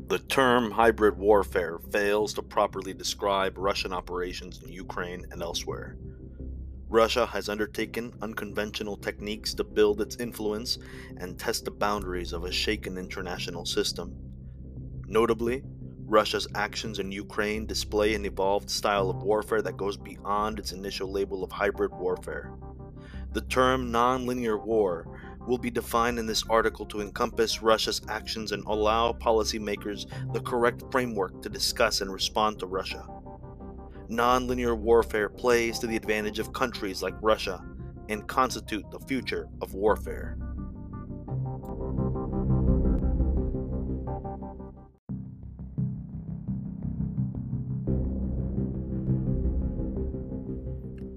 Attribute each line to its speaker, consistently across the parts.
Speaker 1: The term hybrid warfare fails to properly describe Russian operations in Ukraine and elsewhere. Russia has undertaken unconventional techniques to build its influence and test the boundaries of a shaken international system. Notably, Russia's actions in Ukraine display an evolved style of warfare that goes beyond its initial label of hybrid warfare. The term nonlinear war will be defined in this article to encompass Russia's actions and allow policymakers the correct framework to discuss and respond to Russia. Nonlinear warfare plays to the advantage of countries like Russia and constitute the future of warfare.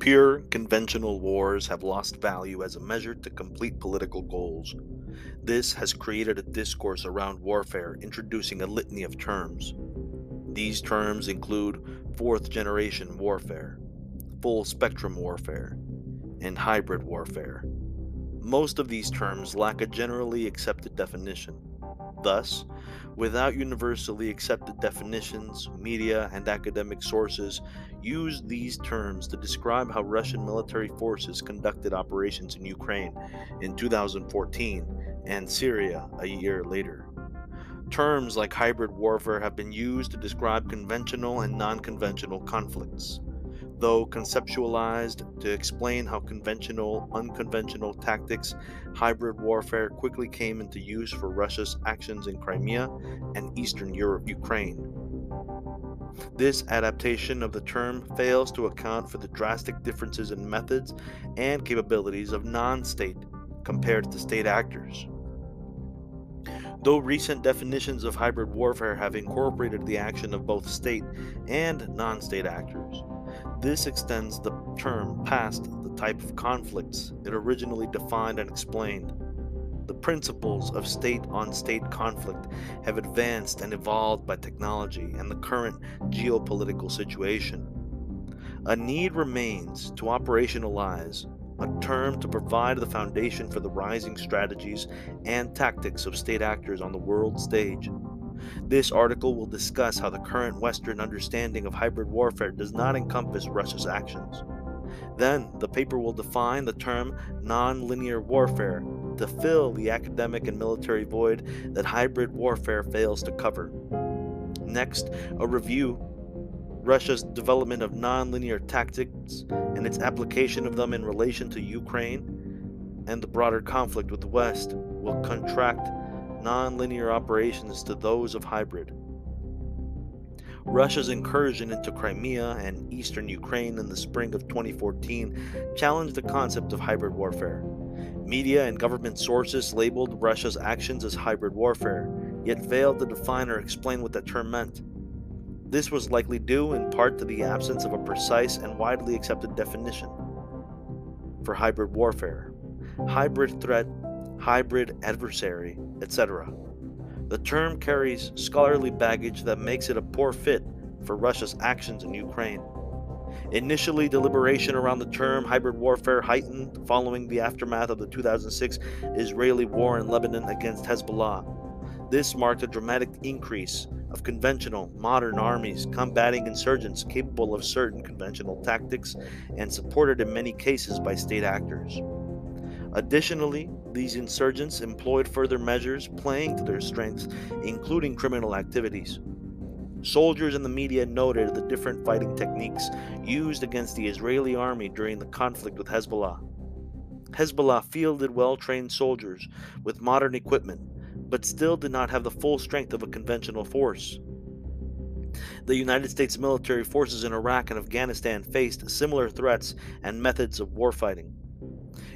Speaker 1: Pure conventional wars have lost value as a measure to complete political goals. This has created a discourse around warfare, introducing a litany of terms. These terms include fourth generation warfare, full spectrum warfare, and hybrid warfare. Most of these terms lack a generally accepted definition. Thus, without universally accepted definitions, media and academic sources use these terms to describe how Russian military forces conducted operations in Ukraine in 2014 and Syria a year later. Terms like hybrid warfare have been used to describe conventional and non-conventional conflicts. Though conceptualized to explain how unconventional tactics, hybrid warfare quickly came into use for Russia's actions in Crimea and Eastern Ukraine. This adaptation of the term fails to account for the drastic differences in methods and capabilities of non-state compared to state actors. Though recent definitions of hybrid warfare have incorporated the action of both state and non-state actors, this extends the term past the type of conflicts it originally defined and explained. The principles of state-on-state conflict have advanced and evolved by technology and the current geopolitical situation. A need remains to operationalize a term to provide the foundation for the rising strategies and tactics of state actors on the world stage. This article will discuss how the current Western understanding of hybrid warfare does not encompass Russia's actions. Then, the paper will define the term non-linear warfare to fill the academic and military void that hybrid warfare fails to cover. Next, a review Russia's development of non-linear tactics and its application of them in relation to Ukraine and the broader conflict with the West will contract non-linear operations to those of hybrid. Russia's incursion into Crimea and eastern Ukraine in the spring of 2014 challenged the concept of hybrid warfare. Media and government sources labeled Russia's actions as hybrid warfare, yet failed to define or explain what that term meant. This was likely due in part to the absence of a precise and widely accepted definition for hybrid warfare, hybrid threat, hybrid adversary, etc. The term carries scholarly baggage that makes it a poor fit for Russia's actions in Ukraine. Initially, deliberation around the term hybrid warfare heightened following the aftermath of the 2006 Israeli war in Lebanon against Hezbollah. This marked a dramatic increase of conventional, modern armies combating insurgents capable of certain conventional tactics and supported in many cases by state actors. Additionally, these insurgents employed further measures playing to their strengths, including criminal activities. Soldiers and the media noted the different fighting techniques used against the Israeli army during the conflict with Hezbollah. Hezbollah fielded well-trained soldiers with modern equipment, but still did not have the full strength of a conventional force. The United States military forces in Iraq and Afghanistan faced similar threats and methods of warfighting.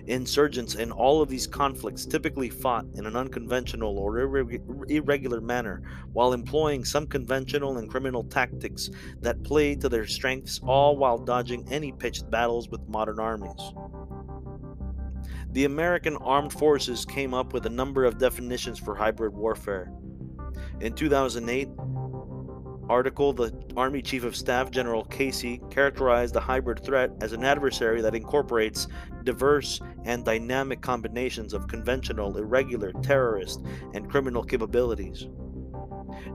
Speaker 1: Insurgents in all of these conflicts typically fought in an unconventional or irregular manner while employing some conventional and criminal tactics that played to their strengths, all while dodging any pitched battles with modern armies. The American Armed Forces came up with a number of definitions for hybrid warfare. In 2008 article, the Army Chief of Staff General Casey characterized the hybrid threat as an adversary that incorporates diverse and dynamic combinations of conventional, irregular, terrorist, and criminal capabilities.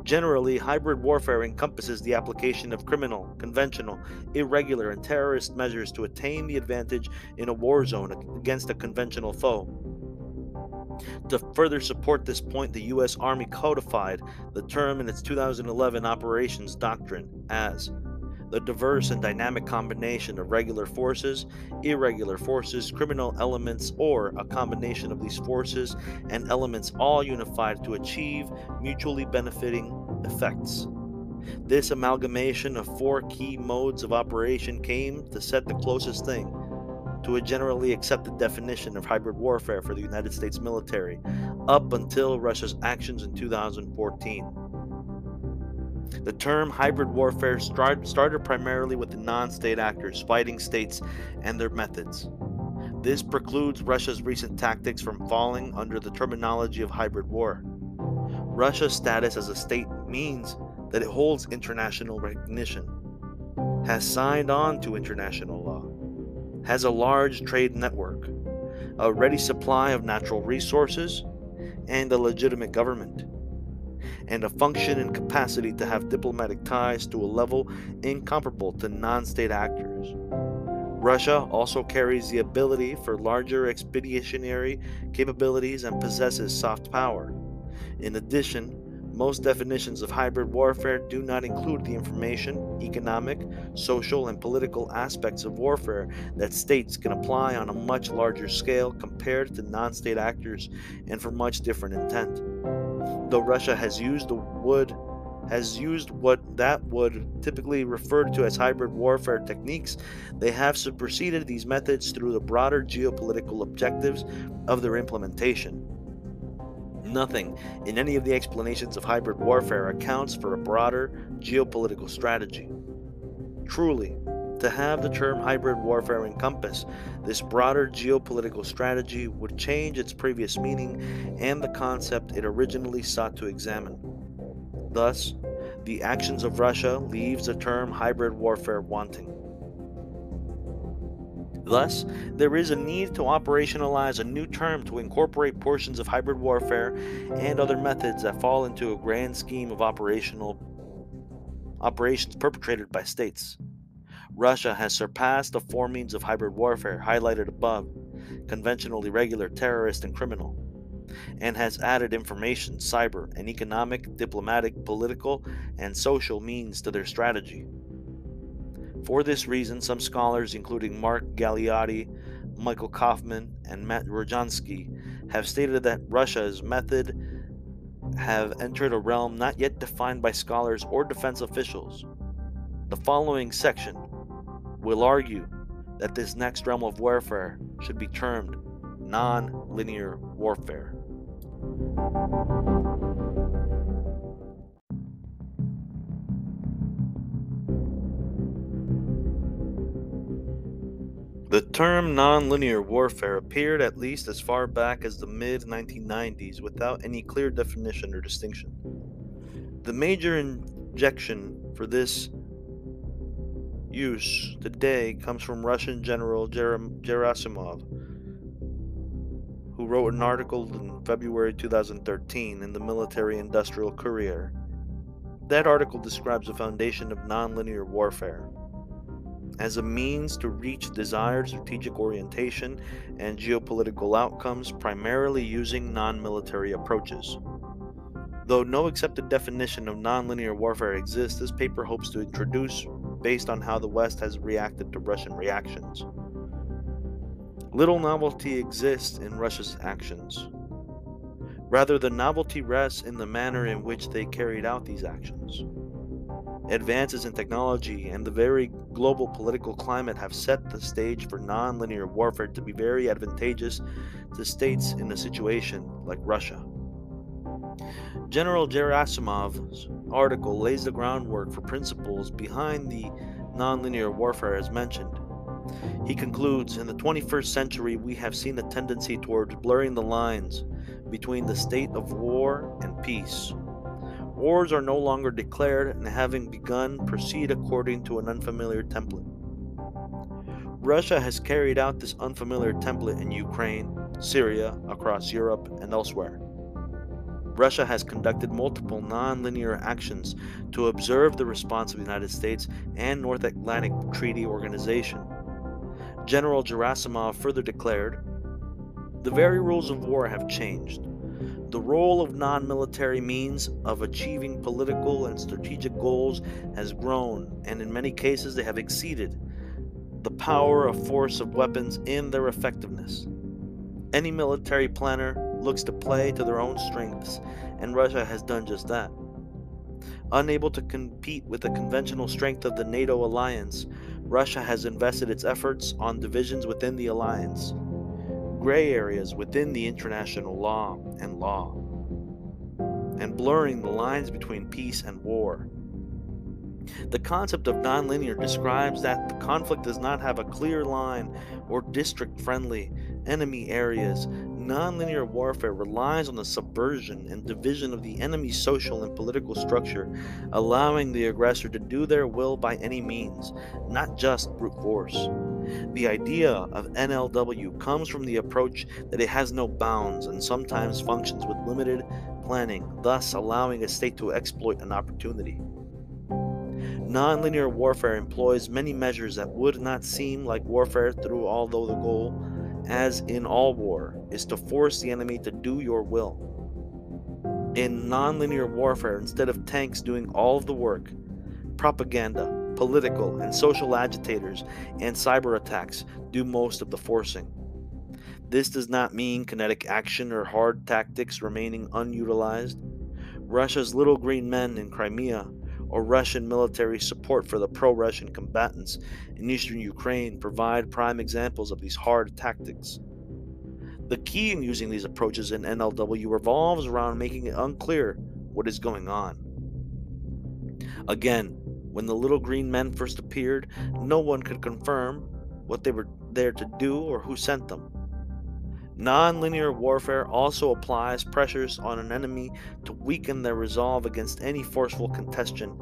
Speaker 1: Generally, hybrid warfare encompasses the application of criminal, conventional, irregular, and terrorist measures to attain the advantage in a war zone against a conventional foe. To further support this point, the U.S. Army codified the term in its 2011 Operations Doctrine as the diverse and dynamic combination of regular forces, irregular forces, criminal elements, or a combination of these forces and elements all unified to achieve mutually benefiting effects. This amalgamation of four key modes of operation came to set the closest thing to a generally accepted definition of hybrid warfare for the United States military, up until Russia's actions in 2014. The term hybrid warfare started primarily with the non-state actors fighting states and their methods. This precludes Russia's recent tactics from falling under the terminology of hybrid war. Russia's status as a state means that it holds international recognition, has signed on to international law, has a large trade network, a ready supply of natural resources, and a legitimate government, and a function and capacity to have diplomatic ties to a level incomparable to non-state actors. Russia also carries the ability for larger expeditionary capabilities and possesses soft power. In addition, most definitions of hybrid warfare do not include the information, economic, social, and political aspects of warfare that states can apply on a much larger scale compared to non-state actors and for much different intent. Though Russia has used what that would typically referred to as hybrid warfare techniques, they have superseded these methods through the broader geopolitical objectives of their implementation. Nothing in any of the explanations of hybrid warfare accounts for a broader geopolitical strategy. Truly, to have the term hybrid warfare encompass this broader geopolitical strategy would change its previous meaning and the concept it originally sought to examine. Thus, the actions of Russia leaves the term hybrid warfare wanting. Thus, there is a need to operationalize a new term to incorporate portions of hybrid warfare and other methods that fall into a grand scheme of operations perpetrated by states. Russia has surpassed the four means of hybrid warfare highlighted above: conventional, irregular, terrorist, and criminal, and has added information, cyber, and economic, diplomatic, political, and social means to their strategy. For this reason, some scholars, including Mark Galeotti, Michael Kaufman, and Matt Rojansky, have stated that Russia's method have entered a realm not yet defined by scholars or defense officials. The following section will argue that this next realm of warfare should be termed non-linear warfare. The term non-linear warfare appeared at least as far back as the mid-1990s without any clear definition or distinction. The major injection for this use today comes from Russian General Gerasimov, who wrote an article in February 2013 in the Military-Industrial Courier. That article describes the foundation of non-linear warfare as a means to reach desired strategic orientation and geopolitical outcomes, primarily using non-military approaches. Though no accepted definition of non-linear warfare exists, this paper hopes to introduce based on how the West has reacted to Russian reactions. Little novelty exists in Russia's actions. Rather, the novelty rests in the manner in which they carried out these actions. Advances in technology and the very global political climate have set the stage for non-linear warfare to be very advantageous to states in a situation like Russia. General Gerasimov's article lays the groundwork for principles behind the non-linear warfare as mentioned. He concludes, in the 21st century we have seen a tendency towards blurring the lines between the state of war and peace. Wars are no longer declared and, having begun, proceed according to an unfamiliar template. Russia has carried out this unfamiliar template in Ukraine, Syria, across Europe, and elsewhere. Russia has conducted multiple non-linear actions to observe the response of the United States and North Atlantic Treaty Organization. General Gerasimov further declared, "The very rules of war have changed. The role of non-military means of achieving political and strategic goals has grown, and in many cases they have exceeded the power of force of weapons in their effectiveness. Any military planner looks to play to their own strengths, and Russia has done just that. Unable to compete with the conventional strength of the NATO alliance, Russia has invested its efforts on divisions within the alliance, gray areas within the international law, and blurring the lines between peace and war. The concept of nonlinear describes that the conflict does not have a clear line or district-friendly enemy areas. Nonlinear warfare relies on the subversion and division of the enemy's social and political structure, allowing the aggressor to do their will by any means, not just brute force. The idea of NLW comes from the approach that it has no bounds and sometimes functions with limited planning, thus allowing a state to exploit an opportunity. Nonlinear warfare employs many measures that would not seem like warfare through, although the goal, as in all war, is to force the enemy to do your will. In nonlinear warfare, instead of tanks doing all of the work, propaganda, political and social agitators, and cyber attacks do most of the forcing. This does not mean kinetic action or hard tactics remaining unutilized. Russia's little green men in Crimea, or Russian military support for the pro-Russian combatants in eastern Ukraine provide prime examples of these hard tactics. The key in using these approaches in NLW revolves around making it unclear what is going on. Again, when the little green men first appeared, no one could confirm what they were there to do or who sent them. Nonlinear warfare also applies pressures on an enemy to weaken their resolve against any forceful contestation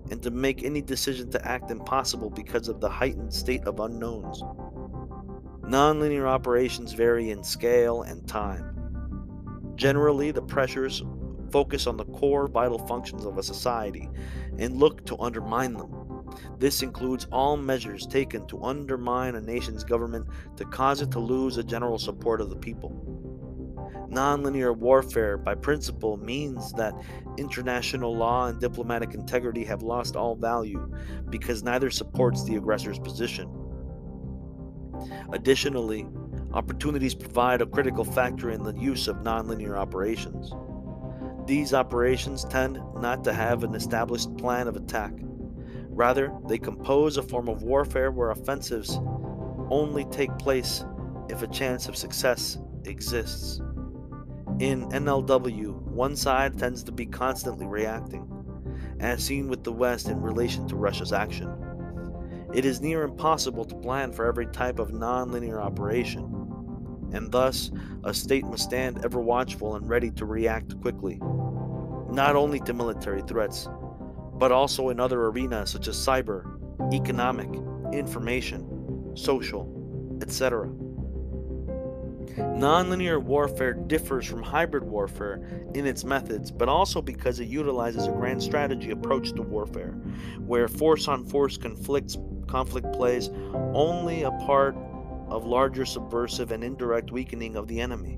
Speaker 1: and to make any decision to act impossible because of the heightened state of unknowns. Nonlinear operations vary in scale and time. Generally, the pressures focus on the core vital functions of a society and look to undermine them. This includes all measures taken to undermine a nation's government to cause it to lose the general support of the people. Nonlinear warfare, by principle, means that international law and diplomatic integrity have lost all value because neither supports the aggressor's position. Additionally, opportunities provide a critical factor in the use of nonlinear operations. These operations tend not to have an established plan of attack. Rather, they compose a form of warfare where offensives only take place if a chance of success exists. In NLW, one side tends to be constantly reacting, as seen with the West in relation to Russia's action. It is near impossible to plan for every type of non-linear operation, and thus a state must stand ever watchful and ready to react quickly, not only to military threats, but also in other arenas such as cyber, economic, information, social, etc. Nonlinear warfare differs from hybrid warfare in its methods, but also because it utilizes a grand strategy approach to warfare, where force-on-force conflict plays only a part of larger subversive and indirect weakening of the enemy.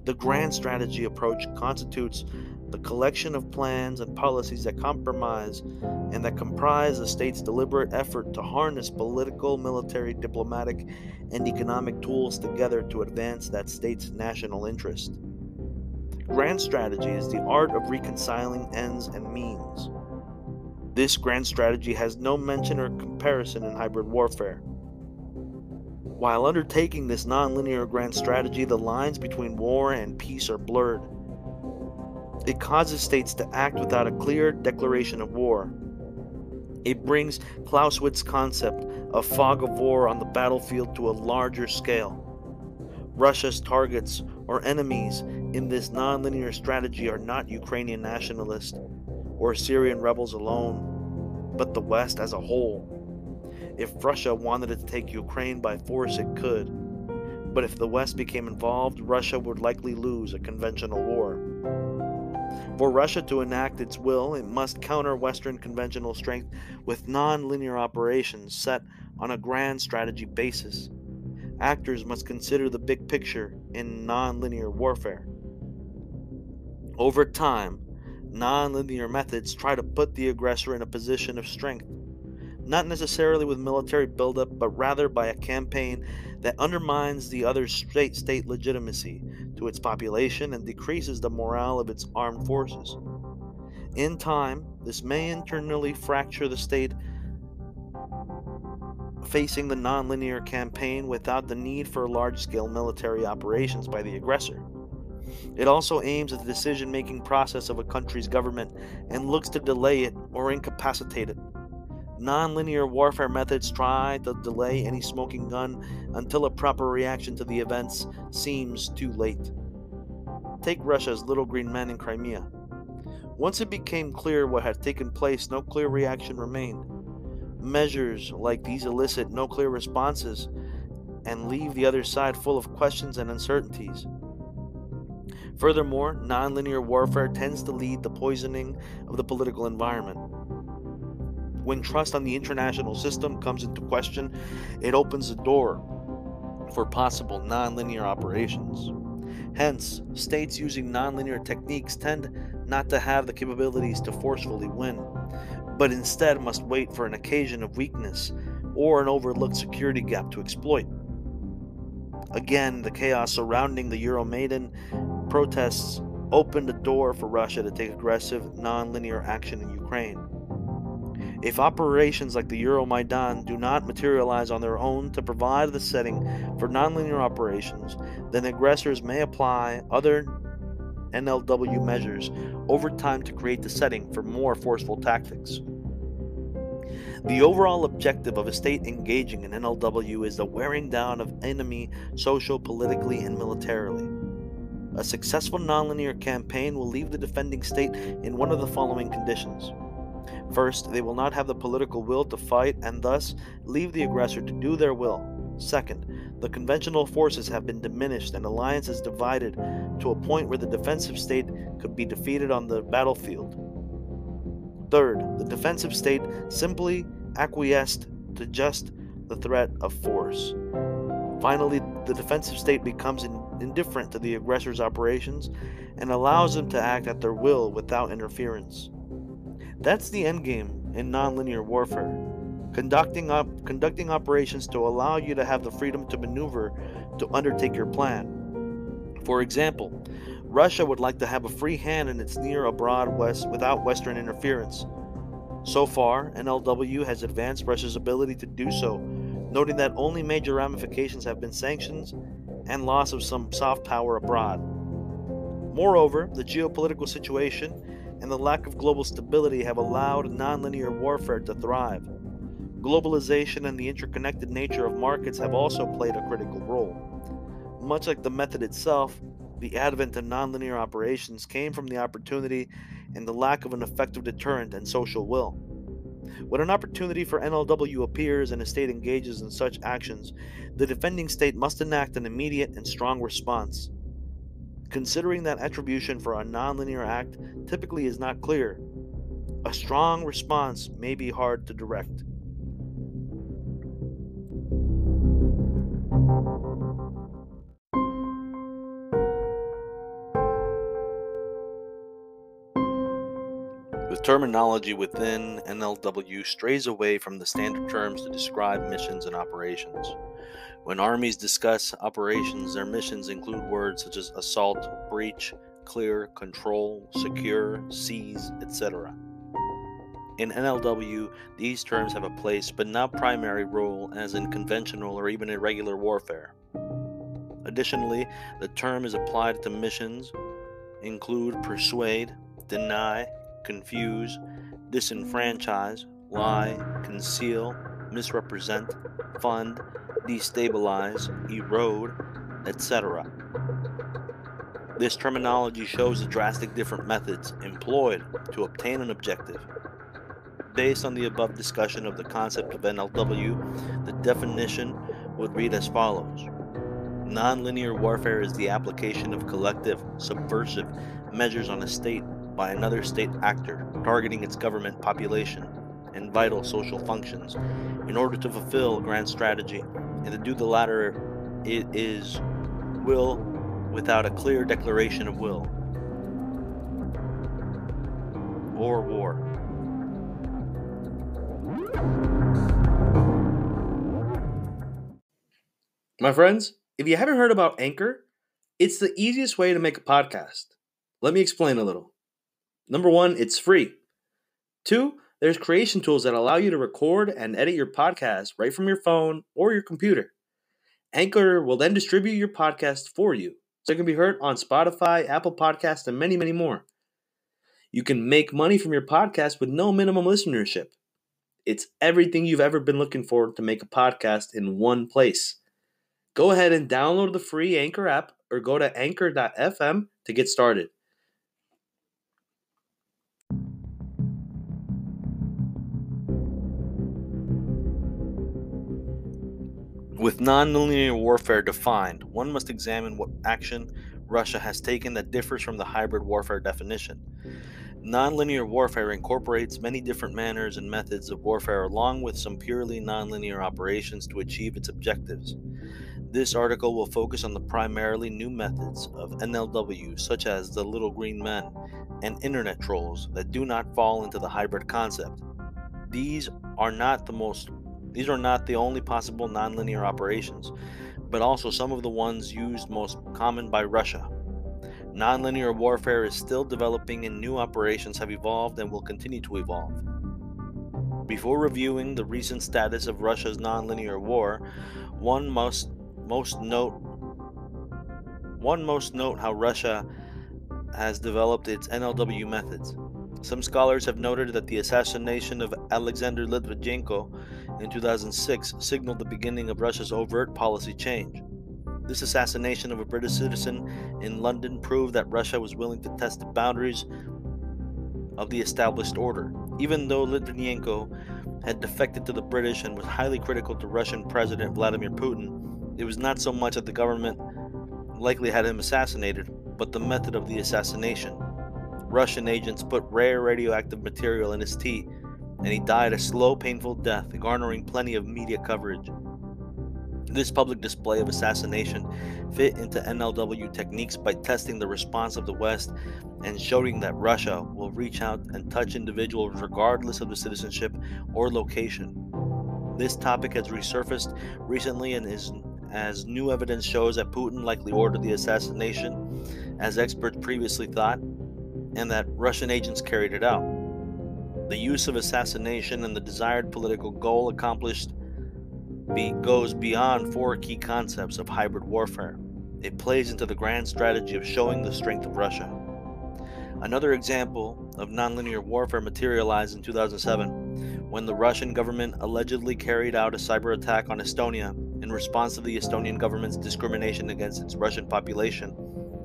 Speaker 1: The grand strategy approach constitutes the collection of plans and policies that comprise the state's deliberate effort to harness political, military, diplomatic, and economic tools together to advance that state's national interest. Grand strategy is the art of reconciling ends and means. This grand strategy has no mention or comparison in hybrid warfare. While undertaking this nonlinear grand strategy, the lines between war and peace are blurred. It causes states to act without a clear declaration of war. It brings Clausewitz's concept of fog of war on the battlefield to a larger scale. Russia's targets or enemies in this nonlinear strategy are not Ukrainian nationalists or Syrian rebels alone, but the West as a whole. If Russia wanted to take Ukraine by force, it could. But if the West became involved, Russia would likely lose a conventional war. For Russia to enact its will, it must counter Western conventional strength with non-linear operations set on a grand strategy basis. Actors must consider the big picture in non-linear warfare. Over time, non-linear methods try to put the aggressor in a position of strength, not necessarily with military buildup, but rather by a campaign that undermines the other state legitimacy to its population and decreases the morale of its armed forces. In time, this may internally fracture the state, facing the nonlinear campaign without the need for large-scale military operations by the aggressor. It also aims at the decision-making process of a country's government and looks to delay it or incapacitate it. Nonlinear warfare methods try to delay any smoking gun until a proper reaction to the events seems too late. Take Russia's Little Green Men in Crimea. Once it became clear what had taken place, no clear reaction remained. Measures like these elicit no clear responses and leave the other side full of questions and uncertainties. Furthermore, nonlinear warfare tends to lead to poisoning of the political environment. When trust on the international system comes into question, it opens the door for possible nonlinear operations. Hence, states using nonlinear techniques tend not to have the capabilities to forcefully win, but instead must wait for an occasion of weakness or an overlooked security gap to exploit. Again, the chaos surrounding the Euromaidan protests opened the door for Russia to take aggressive, non-linear action in Ukraine. If operations like the Euromaidan do not materialize on their own to provide the setting for non-linear operations, then aggressors may apply other NLW measures over time to create the setting for more forceful tactics. The overall objective of a state engaging in NLW is the wearing down of enemy social, politically, and militarily. A successful nonlinear campaign will leave the defending state in one of the following conditions. First, they will not have the political will to fight and thus leave the aggressor to do their will. Second, the conventional forces have been diminished and alliances divided to a point where the defensive state could be defeated on the battlefield. Third, the defensive state simply acquiesced to just the threat of force. Finally, the defensive state becomes indifferent to the aggressor's operations and allows them to act at their will without interference. That's the endgame in nonlinear warfare. Conducting operations to allow you to have the freedom to maneuver to undertake your plan. For example, Russia would like to have a free hand in its near abroad west without Western interference. So far, NLW has advanced Russia's ability to do so, noting that only major ramifications have been sanctions and loss of some soft power abroad. Moreover, the geopolitical situation and the lack of global stability have allowed nonlinear warfare to thrive. Globalization and the interconnected nature of markets have also played a critical role. Much like the method itself, the advent of nonlinear operations came from the opportunity and the lack of an effective deterrent and social will. When an opportunity for NLW appears and a state engages in such actions, the defending state must enact an immediate and strong response. Considering that attribution for a nonlinear act typically is not clear, a strong response may be hard to direct. The terminology within NLW strays away from the standard terms to describe missions and operations. When armies discuss operations, their missions include words such as assault, breach, clear, control, secure, seize, etc. In NLW, these terms have a place but not primary role as in conventional or even irregular warfare. Additionally, the term is applied to missions include persuade, deny, confuse, disenfranchise, lie, conceal, misrepresent, fund, destabilize, erode, etc. This terminology shows the drastic different methods employed to obtain an objective. Based on the above discussion of the concept of NLW, the definition would read as follows. Nonlinear warfare is the application of collective, subversive measures on a state by another state actor targeting its government population and vital social functions in order to fulfill a grand strategy, and to do the latter, it is will without a clear declaration of will, or war. My friends, if you haven't heard about Anchor, it's the easiest way to make a podcast. Let me explain a little. Number one, it's free. Two, there's creation tools that allow you to record and edit your podcast right from your phone or your computer. Anchor will then distribute your podcast for you, so it can be heard on Spotify, Apple Podcasts, and many, many more. You can make money from your podcast with no minimum listenership. It's everything you've ever been looking for to make a podcast in one place. Go ahead and download the free Anchor app or go to anchor.fm to get started. With non-linear warfare defined, one must examine what action Russia has taken that differs from the hybrid warfare definition. Non-linear warfare incorporates many different manners and methods of warfare along with some purely non-linear operations to achieve its objectives. This article will focus on the primarily new methods of NLW, such as the Little Green Men and internet trolls that do not fall into the hybrid concept. These are not the only possible nonlinear operations, but also some of the ones used most common by Russia. Nonlinear warfare is still developing and new operations have evolved and will continue to evolve. Before reviewing the recent status of Russia's nonlinear war, one must note how Russia has developed its NLW methods. Some scholars have noted that the assassination of Alexander Litvinenko in 2006 signaled the beginning of Russia's overt policy change. This assassination of a British citizen in London proved that Russia was willing to test the boundaries of the established order. Even though Litvinenko had defected to the British and was highly critical to Russian President Vladimir Putin, it was not so much that the government likely had him assassinated, but the method of the assassination. Russian agents put rare radioactive material in his tea, and he died a slow, painful death, garnering plenty of media coverage. This public display of assassination fit into NLW techniques by testing the response of the West and showing that Russia will reach out and touch individuals regardless of the citizenship or location. This topic has resurfaced recently and as new evidence shows that Putin likely ordered the assassination, as experts previously thought, and that Russian agents carried it out. The use of assassination and the desired political goal accomplished goes beyond four key concepts of hybrid warfare. It plays into the grand strategy of showing the strength of Russia. Another example of nonlinear warfare materialized in 2007 when the Russian government allegedly carried out a cyber attack on Estonia in response to the Estonian government's discrimination against its Russian population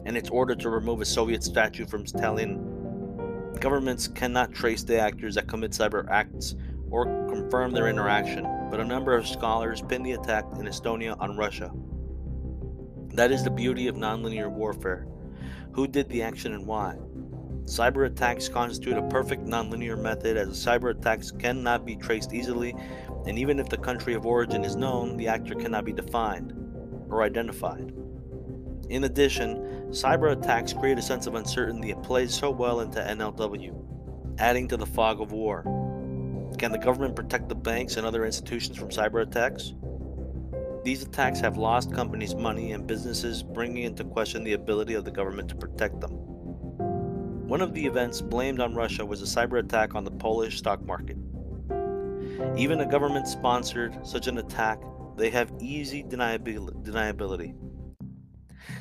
Speaker 1: and its order to remove a Soviet statue from Tallinn. Governments cannot trace the actors that commit cyber acts or confirm their interaction, but a number of scholars pin the attack in Estonia on Russia. That is the beauty of nonlinear warfare. Who did the action and why? Cyber attacks constitute a perfect nonlinear method, as cyber attacks cannot be traced easily, and even if the country of origin is known, the actor cannot be defined or identified. In addition, cyber attacks create a sense of uncertainty that plays so well into NLW, adding to the fog of war. Can the government protect the banks and other institutions from cyber attacks? These attacks have lost companies money and businesses, bringing into question the ability of the government to protect them. One of the events blamed on Russia was a cyber attack on the Polish stock market. Even a government sponsored such an attack, they have easy deniability.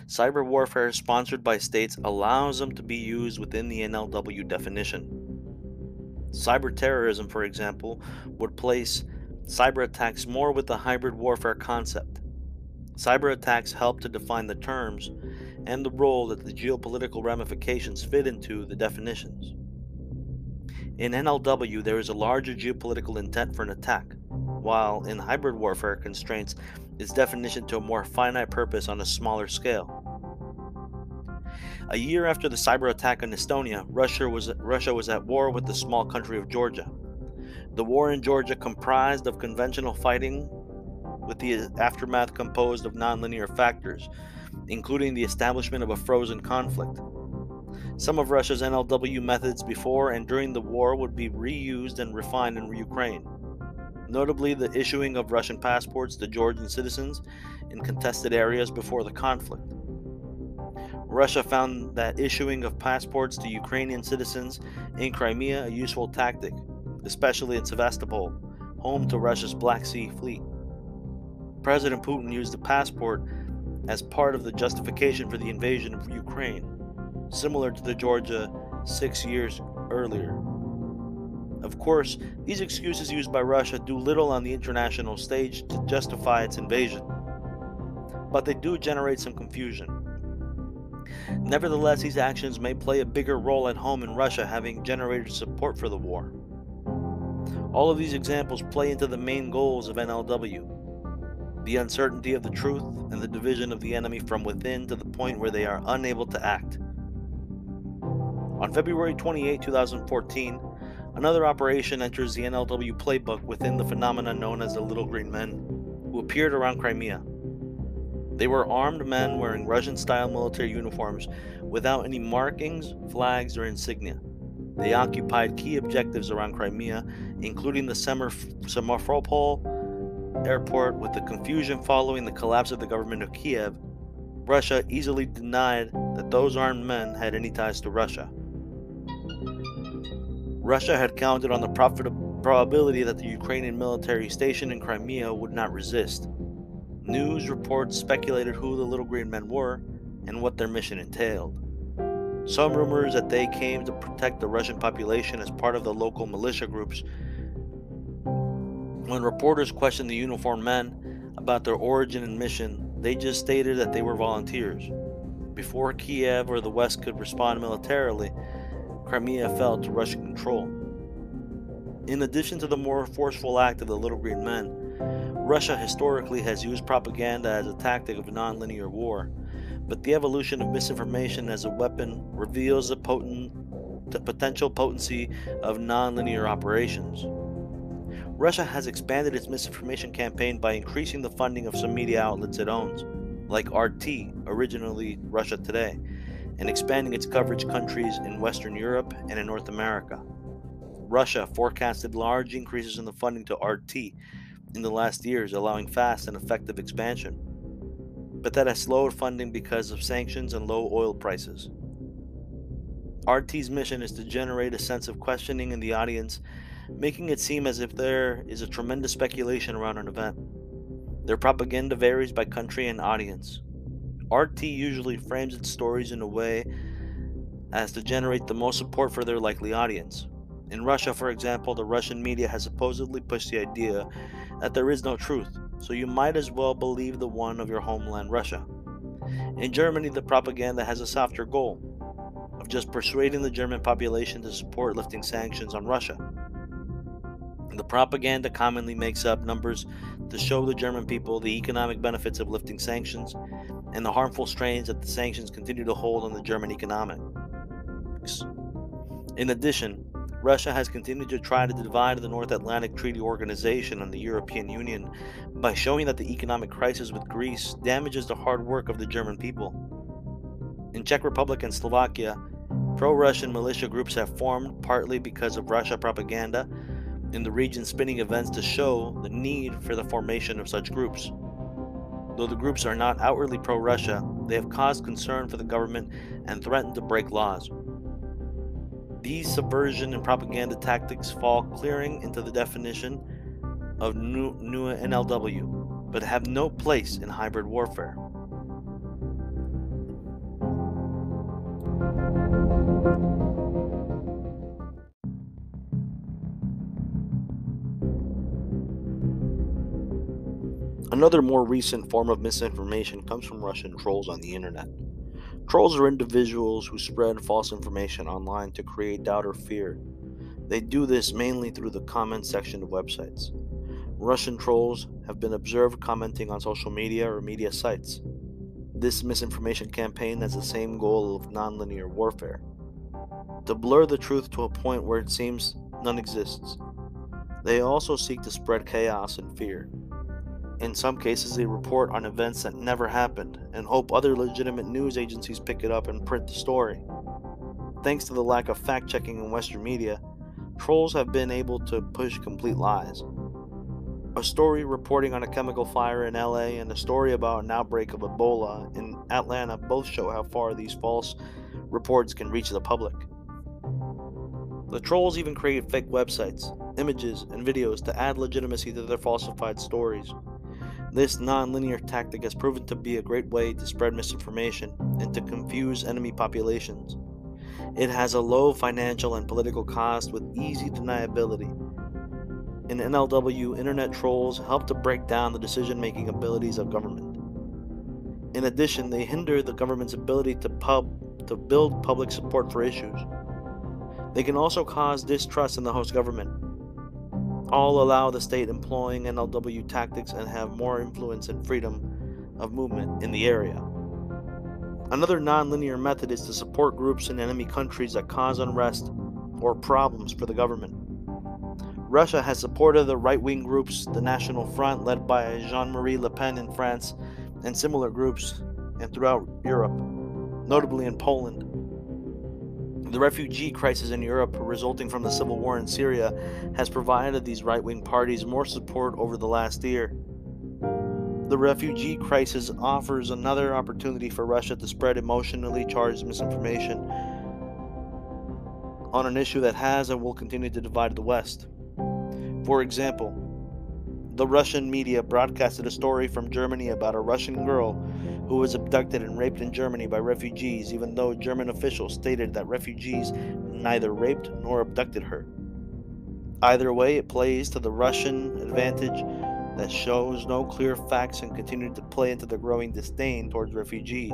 Speaker 1: Cyber warfare sponsored by states allows them to be used within the NLW definition. Cyber terrorism, for example, would place cyber attacks more with the hybrid warfare concept. Cyber attacks help to define the terms and the role that the geopolitical ramifications fit into the definitions. In NLW, there is a larger geopolitical intent for an attack, while in hybrid warfare constraints its definition to a more finite purpose on a smaller scale. A year after the cyber attack on Estonia, Russia was at war with the small country of Georgia. The war in Georgia comprised of conventional fighting with the aftermath composed of nonlinear factors, including the establishment of a frozen conflict. Some of Russia's NLW methods before and during the war would be reused and refined in Ukraine, notably the issuing of Russian passports to Georgian citizens in contested areas before the conflict. Russia found that issuing of passports to Ukrainian citizens in Crimea a useful tactic, especially in Sevastopol, home to Russia's Black Sea Fleet. President Putin used the passport as part of the justification for the invasion of Ukraine, similar to the Georgia 6 years earlier. Of course, these excuses used by Russia do little on the international stage to justify its invasion, but they do generate some confusion. Nevertheless, these actions may play a bigger role at home in Russia, having generated support for the war. All of these examples play into the main goals of NLW: the uncertainty of the truth and the division of the enemy from within to the point where they are unable to act. On February 28, 2014, another operation enters the NLW playbook within the phenomenon known as the Little Green Men, who appeared around Crimea. They were armed men wearing Russian-style military uniforms without any markings, flags, or insignia. They occupied key objectives around Crimea, including the Simferopol airport. With the confusion following the collapse of the government of Kiev, Russia easily denied that those armed men had any ties to Russia. Russia had counted on the probability that the Ukrainian military station in Crimea would not resist. News reports speculated who the Little Green Men were and what their mission entailed. Some rumors that they came to protect the Russian population as part of the local militia groups. When reporters questioned the uniformed men about their origin and mission, they just stated that they were volunteers. Before Kiev or the West could respond militarily, Crimea fell to Russian control. In addition to the more forceful act of the Little Green Men, Russia historically has used propaganda as a tactic of nonlinear war, but the evolution of misinformation as a weapon reveals the potential potency of nonlinear operations. Russia has expanded its misinformation campaign by increasing the funding of some media outlets it owns, like RT, originally Russia Today, and expanding its coverage countries in Western Europe and in North America. Russia forecasted large increases in the funding to RT in the last years, allowing fast and effective expansion. But that has slowed funding because of sanctions and low oil prices. RT's mission is to generate a sense of questioning in the audience, making it seem as if there is a tremendous speculation around an event. Their propaganda varies by country and audience. RT usually frames its stories in a way as to generate the most support for their likely audience. In Russia, for example, the Russian media has supposedly pushed the idea that there is no truth, so you might as well believe the one of your homeland, Russia. In Germany, the propaganda has a softer goal of just persuading the German population to support lifting sanctions on Russia. The propaganda commonly makes up numbers to show the German people the economic benefits of lifting sanctions and the harmful strains that the sanctions continue to hold on the German economics. In addition, Russia has continued to try to divide the North Atlantic Treaty Organization and the European Union by showing that the economic crisis with Greece damages the hard work of the German people. In Czech Republic and Slovakia, pro-Russian militia groups have formed partly because of Russia propaganda in the region, spinning events to show the need for the formation of such groups. Though the groups are not outwardly pro-Russia, they have caused concern for the government and threatened to break laws. These subversion and propaganda tactics fall clearing into the definition of new NLW, but have no place in hybrid warfare. Another more recent form of misinformation comes from Russian trolls on the internet. Trolls are individuals who spread false information online to create doubt or fear. They do this mainly through the comment section of websites. Russian trolls have been observed commenting on social media or media sites. This misinformation campaign has the same goal of nonlinear warfare: to blur the truth to a point where it seems none exists. They also seek to spread chaos and fear. In some cases, they report on events that never happened and hope other legitimate news agencies pick it up and print the story. Thanks to the lack of fact checking in Western media, trolls have been able to push complete lies. A story reporting on a chemical fire in LA and a story about an outbreak of Ebola in Atlanta both show how far these false reports can reach the public. The trolls even created fake websites, images, and videos to add legitimacy to their falsified stories. This non-linear tactic has proven to be a great way to spread misinformation and to confuse enemy populations. It has a low financial and political cost with easy deniability. In NLW, internet trolls help to break down the decision-making abilities of government. In addition, they hinder the government's ability to build public support for issues. They can also cause distrust in the host government. All allow the state employing NLW tactics and have more influence and freedom of movement in the area. Another non-linear method is to support groups in enemy countries that cause unrest or problems for the government. Russia has supported the right-wing groups, the National Front led by Jean-Marie Le Pen in France, and similar groups and throughout Europe, notably in Poland. The refugee crisis in Europe resulting from the civil war in Syria has provided these right-wing parties more support over the last year. The refugee crisis offers another opportunity for Russia to spread emotionally charged misinformation on an issue that has and will continue to divide the West. For example, the Russian media broadcasted a story from Germany about a Russian girl who was abducted and raped in Germany by refugees, even though German officials stated that refugees neither raped nor abducted her. Either way, it plays to the Russian advantage that shows no clear facts and continues to play into the growing disdain towards refugees.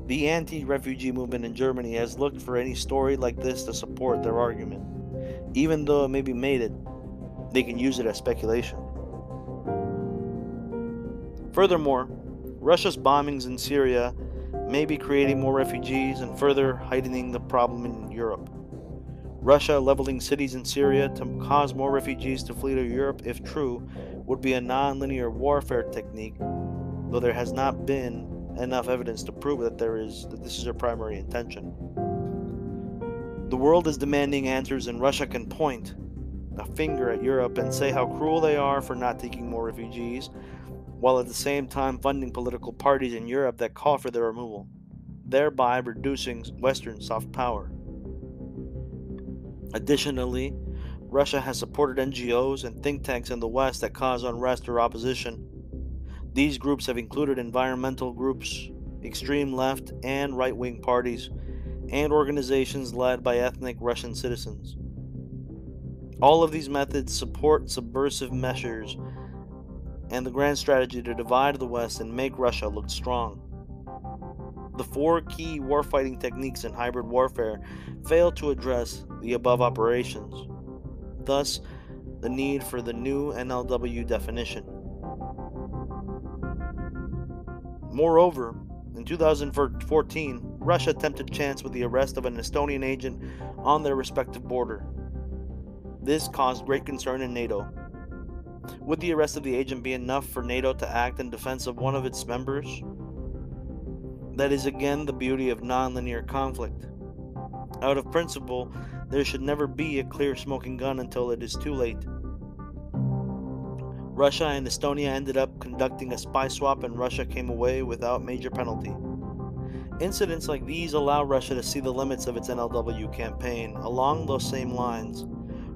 Speaker 1: The anti-refugee movement in Germany has looked for any story like this to support their argument. Even though it may be made they can use it as speculation. Furthermore, Russia's bombings in Syria may be creating more refugees and further heightening the problem in Europe. Russia leveling cities in Syria to cause more refugees to flee to Europe, if true, would be a non-linear warfare technique, though there has not been enough evidence to prove that this is their primary intention. The world is demanding answers, and Russia can point a finger at Europe and say how cruel they are for not taking more refugees, while at the same time funding political parties in Europe that call for their removal, thereby reducing Western soft power. Additionally, Russia has supported NGOs and think tanks in the West that cause unrest or opposition. These groups have included environmental groups, extreme left and right-wing parties, and organizations led by ethnic Russian citizens. All of these methods support subversive measures and the grand strategy to divide the West and make Russia look strong. The four key warfighting techniques in hybrid warfare fail to address the above operations, thus the need for the new NLW definition. Moreover, in 2014, Russia attempted chance with the arrest of an Estonian agent on their respective border. This caused great concern in NATO. Would the arrest of the agent be enough for NATO to act in defense of one of its members? That is again the beauty of non-linear conflict. Out of principle, there should never be a clear smoking gun until it is too late. Russia and Estonia ended up conducting a spy swap, and Russia came away without major penalty. Incidents like these allow Russia to see the limits of its NLW campaign. Along those same lines,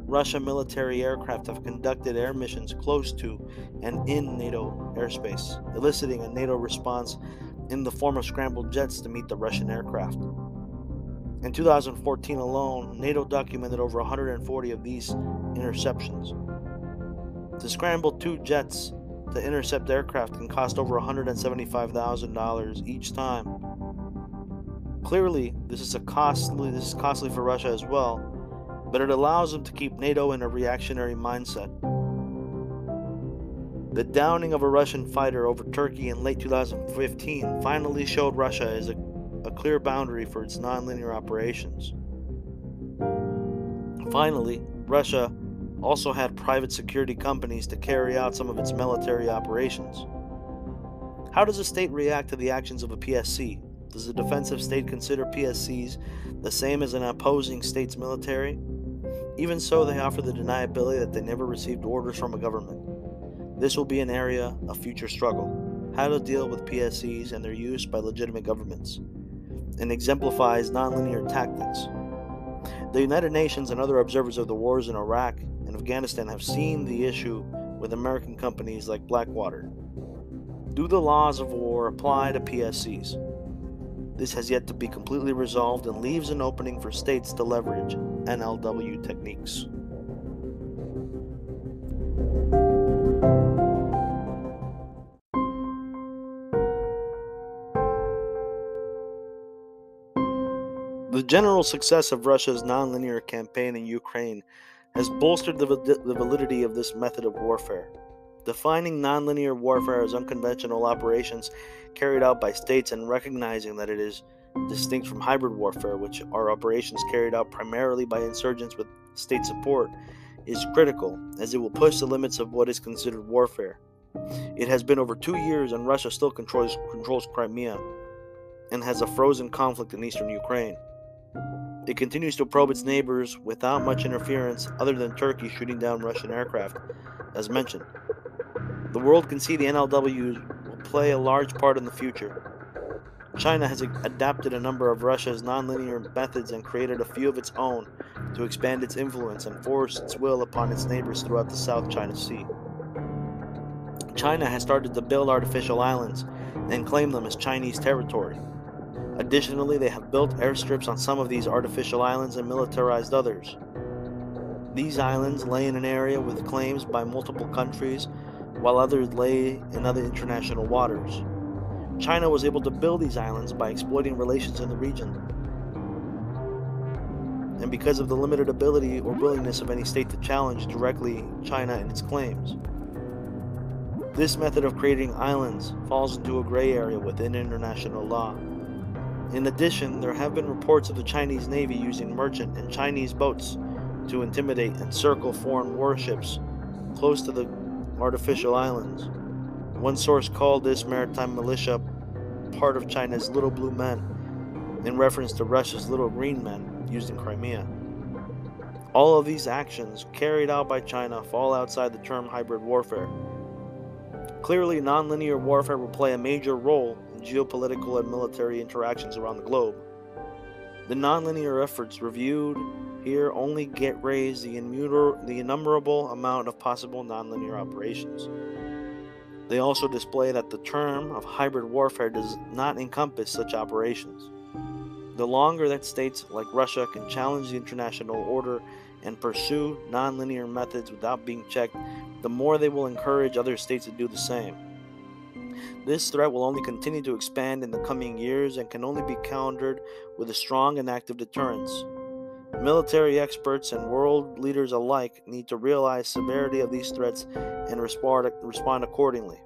Speaker 1: Russian military aircraft have conducted air missions close to and in NATO airspace, eliciting a NATO response in the form of scrambled jets to meet the Russian aircraft. In 2014 alone, NATO documented over 140 of these interceptions. To scramble two jets to intercept aircraft can cost over $175,000 each time. Clearly, this is costly for Russia as well, but it allows them to keep NATO in a reactionary mindset. The downing of a Russian fighter over Turkey in late 2015 finally showed Russia as a clear boundary for its nonlinear operations. Finally, Russia also had private security companies to carry out some of its military operations. How does a state react to the actions of a PSC? Does a defensive state consider PSCs the same as an opposing state's military? Even so, they offer the deniability that they never received orders from a government. This will be an area of future struggle: how to deal with PSCs and their use by legitimate governments, and exemplifies nonlinear tactics. The United Nations and other observers of the wars in Iraq and Afghanistan have seen the issue with American companies like Blackwater. Do the laws of war apply to PSCs? This has yet to be completely resolved and leaves an opening for states to leverage NLW techniques. The general success of Russia's nonlinear campaign in Ukraine has bolstered the validity of this method of warfare. Defining nonlinear warfare as unconventional operations carried out by states and recognizing that it is distinct from hybrid warfare, which are operations carried out primarily by insurgents with state support, is critical, as it will push the limits of what is considered warfare. It has been over 2 years and Russia still controls Crimea and has a frozen conflict in eastern Ukraine. It continues to probe its neighbors without much interference other than Turkey shooting down Russian aircraft, as mentioned. The world can see the NLW will play a large part in the future. China has adapted a number of Russia's nonlinear methods and created a few of its own to expand its influence and force its will upon its neighbors throughout the South China Sea. China has started to build artificial islands and claim them as Chinese territory. Additionally, they have built airstrips on some of these artificial islands and militarized others. These islands lay in an area with claims by multiple countries, while others lay in other international waters. China was able to build these islands by exploiting relations in the region, and because of the limited ability or willingness of any state to challenge directly China and its claims. This method of creating islands falls into a gray area within international law. In addition, there have been reports of the Chinese Navy using merchant and Chinese boats to intimidate and circle foreign warships close to the artificial islands. One source called this maritime militia part of China's Little Blue Men, in reference to Russia's Little Green Men used in Crimea. All of these actions carried out by China fall outside the term hybrid warfare. Clearly, nonlinear warfare will play a major role in geopolitical and military interactions around the globe. The nonlinear efforts reviewed here only raise the innumerable amount of possible nonlinear operations. They also display that the term of hybrid warfare does not encompass such operations. The longer that states like Russia can challenge the international order and pursue nonlinear methods without being checked, the more they will encourage other states to do the same. This threat will only continue to expand in the coming years and can only be countered with a strong and active deterrence. Military experts and world leaders alike need to realize the severity of these threats and respond accordingly.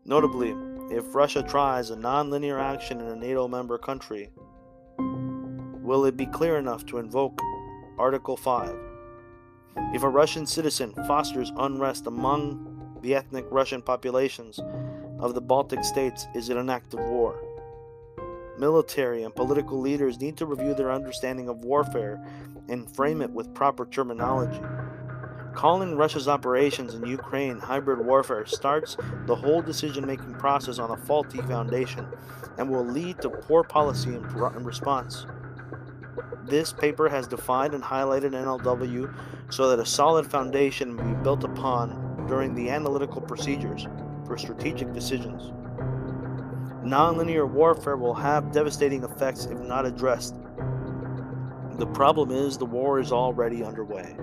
Speaker 1: Notably, if Russia tries a nonlinear action in a NATO member country, will it be clear enough to invoke Article 5? If a Russian citizen fosters unrest among the ethnic Russian populations of the Baltic states, is it an act of war? Military and political leaders need to review their understanding of warfare and frame it with proper terminology. Calling Russia's operations in Ukraine hybrid warfare starts the whole decision-making process on a faulty foundation and will lead to poor policy in response. This paper has defined and highlighted NLW so that a solid foundation may be built upon during the analytical procedures for strategic decisions. Nonlinear warfare will have devastating effects if not addressed. The problem is the war is already underway.